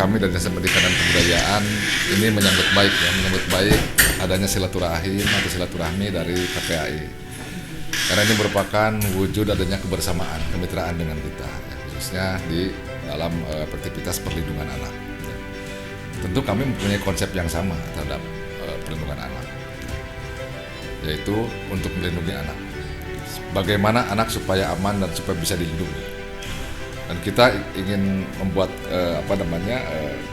kami dari Dinas Pendidikan dan Kebudayaan ini menyambut baik adanya silaturahmi dari KPAI. Karena ini merupakan wujud adanya kebersamaan, kemitraan dengan kita, ya, khususnya di dalam aktivitas perlindungan anak. Ya. Tentu kami mempunyai konsep yang sama terhadap perlindungan anak, yaitu untuk melindungi anak. Bagaimana anak supaya aman dan supaya bisa dilindungi. Dan kita ingin membuat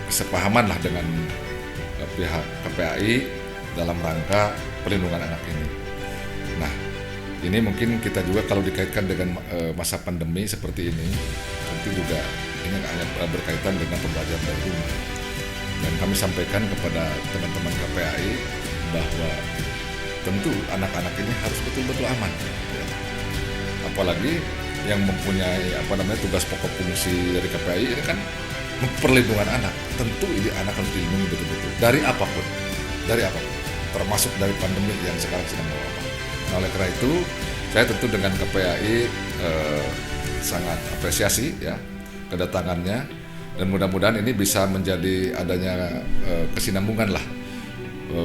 kesepahaman lah dengan pihak KPAI dalam rangka perlindungan anak ini. Nah, ini mungkin kita juga kalau dikaitkan dengan masa pandemi seperti ini, tentu juga ini hanya berkaitan dengan pembelajaran dari rumah. Dan kami sampaikan kepada teman-teman KPAI bahwa tentu anak-anak ini harus betul-betul aman. Ya. Apalagi yang mempunyai tugas pokok fungsi dari KPAI ini kan perlindungan anak. Tentu ini anak harus dilindungi betul-betul dari apapun, termasuk dari pandemi yang sekarang sedang mewabah. Nah, oleh karena itu saya tentu dengan KPAI sangat apresiasi ya kedatangannya, dan mudah-mudahan ini bisa menjadi adanya kesinambungan lah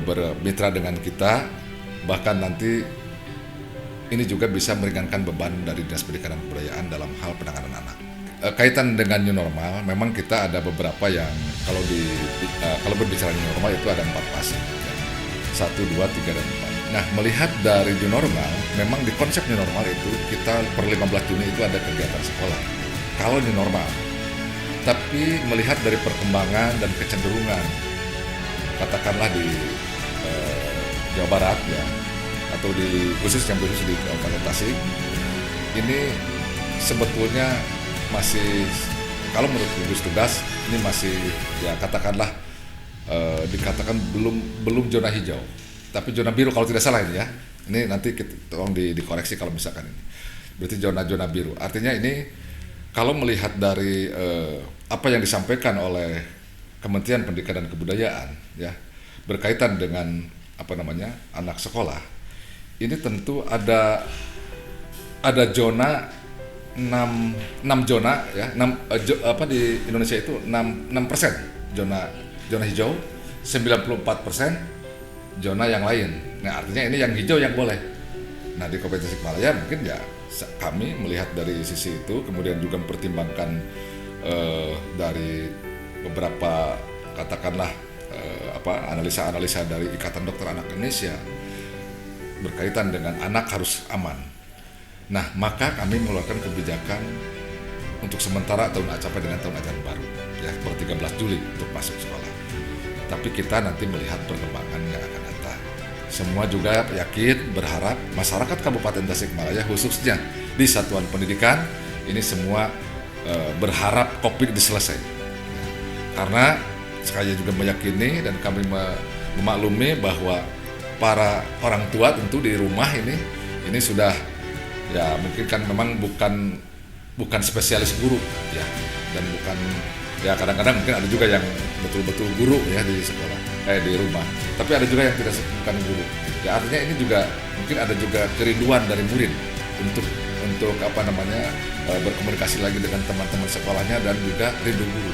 bermitra dengan kita, bahkan nanti ini juga bisa meringankan beban dari Dinas Pendidikan dan Kebudayaan dalam hal penanganan anak. Kaitan dengan new normal, memang kita ada beberapa yang kalau berbicara new normal itu ada 4 fase, ya. 1, 2, 3, dan 4. Nah, melihat dari new normal, memang di konsep new normal itu kita per 15 Juni itu ada kegiatan sekolah. Kalau new normal, tapi melihat dari perkembangan dan kecenderungan, katakanlah di Jawa Barat ya, atau khusus di Kabupaten Tasik, ini sebetulnya masih, kalau menurut gugus tugas ini masih ya katakanlah dikatakan belum zona hijau, tapi zona biru kalau tidak salah ini ya. Ini nanti tolong dikoreksi kalau misalkan ini berarti zona biru. Artinya ini kalau melihat dari apa yang disampaikan oleh Kementerian Pendidikan dan Kebudayaan ya berkaitan dengan anak sekolah, ini tentu ada zona 6 zona ya, di Indonesia itu 6% zona hijau, 94% zona yang lain. Nah, artinya ini yang hijau yang boleh. Nah, di Kabupaten Tasikmalaya mungkin ya kami melihat dari sisi itu, kemudian juga mempertimbangkan dari beberapa katakanlah analisa dari Ikatan Dokter Anak Indonesia berkaitan dengan anak harus aman. Nah, maka kami mengeluarkan kebijakan untuk sementara sampai dengan tahun ajaran baru ya per 13 Juli untuk masuk sekolah. Tapi kita nanti melihat perkembangan yang akan datang. Semua juga yakin, berharap masyarakat Kabupaten Tasikmalaya khususnya di satuan pendidikan ini semua berharap COVID diselesai. Karena saya juga meyakini dan kami memaklumi bahwa para orang tua tentu di rumah ini sudah ya mungkin kan memang bukan spesialis guru ya, dan bukan ya kadang-kadang mungkin ada juga yang betul-betul guru ya di sekolah di rumah, tapi ada juga yang bukan guru ya. Artinya ini juga mungkin ada juga kerinduan dari murid untuk berkomunikasi lagi dengan teman-teman sekolahnya dan juga rindu guru.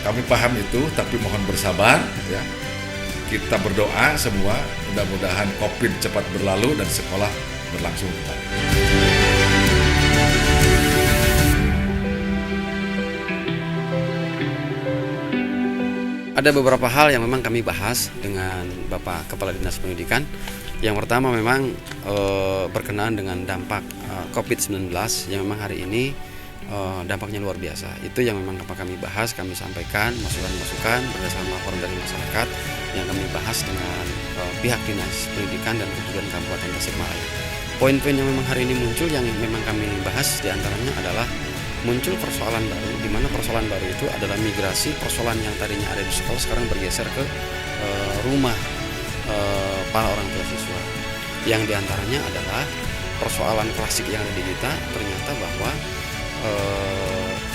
Kami paham itu, tapi mohon bersabar ya. Kita berdoa semua mudah-mudahan COVID cepat berlalu dan sekolah berlangsung kembali. Ada beberapa hal yang memang kami bahas dengan Bapak Kepala Dinas Pendidikan. Yang pertama memang berkenaan dengan dampak COVID-19 yang memang hari ini dampaknya luar biasa. Itu yang memang kami bahas, kami sampaikan masukan-masukan berdasarkan laporan dari masyarakat yang kami bahas dengan pihak Dinas Pendidikan dan Kebudayaan Kabupaten Tasikmalaya. Poin-poin yang memang hari ini muncul yang memang kami bahas diantaranya adalah muncul persoalan baru, di mana persoalan baru itu adalah migrasi persoalan yang tadinya ada di sekolah sekarang bergeser ke rumah para orang tua siswa. Yang diantaranya adalah persoalan klasik yang ada di kita, ternyata bahwa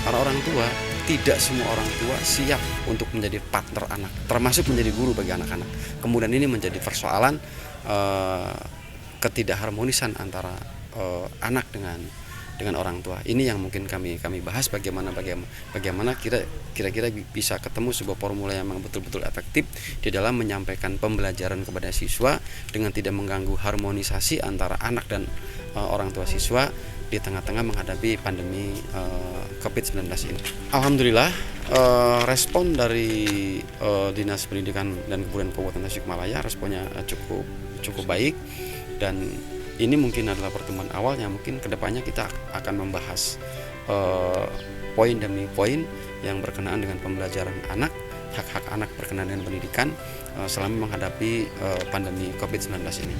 para orang tua, tidak semua orang tua siap untuk menjadi partner anak, termasuk menjadi guru bagi anak-anak. Kemudian ini menjadi persoalan ketidakharmonisan antara anak dengan dengan orang tua. Ini yang mungkin kami bahas bagaimana kira-kira bisa ketemu sebuah formula yang memang betul-betul efektif di dalam menyampaikan pembelajaran kepada siswa dengan tidak mengganggu harmonisasi antara anak dan orang tua siswa di tengah-tengah menghadapi pandemi COVID-19 ini. Alhamdulillah respon dari Dinas Pendidikan dan Kebudayaan Kabupaten Tasikmalaya responnya cukup baik, dan ini mungkin adalah pertemuan awal yang mungkin kedepannya kita akan membahas poin demi poin yang berkenaan dengan pembelajaran anak, hak-hak anak berkenaan dengan pendidikan selama menghadapi pandemi COVID-19 ini.